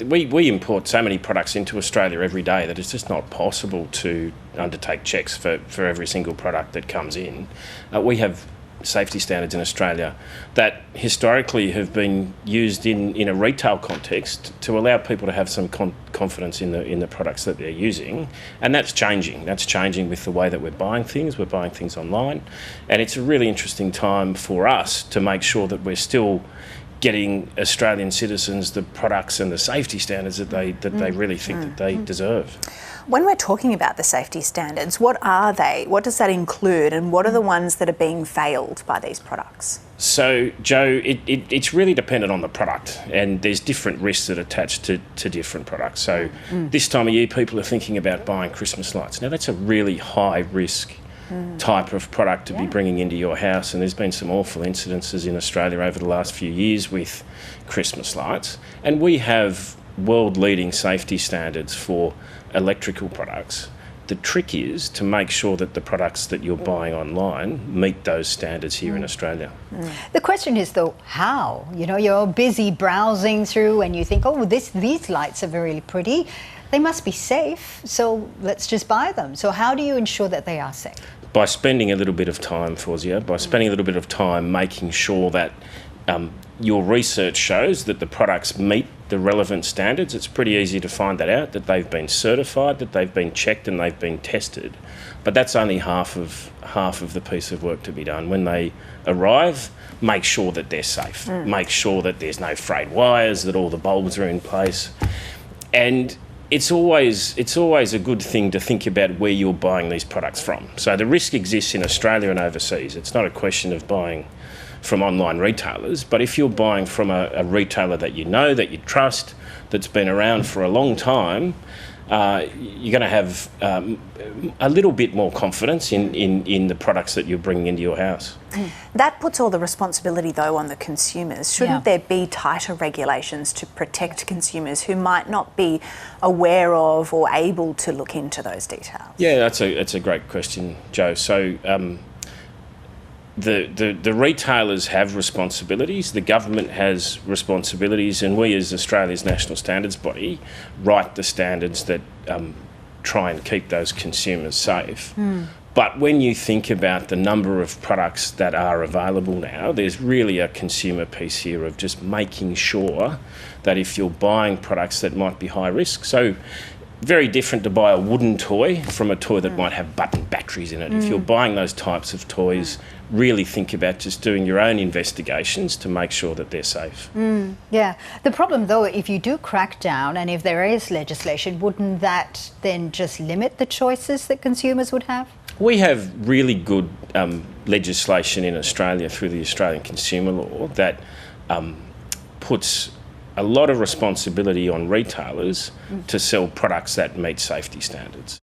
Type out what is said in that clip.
we import so many products into Australia every day that it's just not possible to undertake checks for every single product that comes in. We have safety standards in Australia that historically have been used in a retail context to allow people to have some confidence in the products that they're using, and that's changing. That's changing with the way that we're buying things. We're buying things online, and it's a really interesting time for us to make sure that we're still getting Australian citizens the products and the safety standards that they really think that they deserve. When we're talking about the safety standards, what are they? What does that include, and what are the ones that are being failed by these products? So, Joe, it's really dependent on the product, and there's different risks that attach to different products. So this time of year, people are thinking about buying Christmas lights. Now, that's a really high risk type of product to be bringing into your house, and there's been some awful incidences in Australia over the last few years with Christmas lights, and we have world-leading safety standards for electrical products. The trick is to make sure that the products that you're buying online meet those standards here in Australia. The question is, though, how? You know, you're busy browsing through and you think, oh, these lights are really pretty. They must be safe, so let's just buy them. So how do you ensure that they are safe? By spending a little bit of time, Fawzia, by spending a little bit of time making sure that your research shows that the products meet the relevant standards. It's pretty easy to find that out, that they've been certified, that they've been checked and they've been tested. But that's only half of the piece of work to be done. When they arrive, make sure that they're safe. Make sure that there's no frayed wires, that all the bulbs are in place. And it's always a good thing to think about where you're buying these products from. So the risk exists in Australia and overseas. It's not a question of buying from online retailers, but if you're buying from a retailer that you know, that you trust, that's been around for a long time, you're going to have a little bit more confidence in the products that you're bringing into your house. That puts all the responsibility, though, on the consumers. Shouldn't there be tighter regulations to protect consumers who might not be aware of or able to look into those details? Yeah, that's a great question, Joe. So the retailers have responsibilities, the government has responsibilities, and we as Australia's national standards body write the standards that try and keep those consumers safe. But when you think about the number of products that are available now, there's really a consumer piece here of just making sure that if you're buying products that might be high risk, so very different to buy a wooden toy from a toy that might have button batteries in it. If you're buying those types of toys, really think about just doing your own investigations to make sure that they're safe. Yeah. The problem, though, if you do crack down and if there is legislation, wouldn't that then just limit the choices that consumers would have? We have really good legislation in Australia through the Australian Consumer Law that puts a lot of responsibility on retailers to sell products that meet safety standards.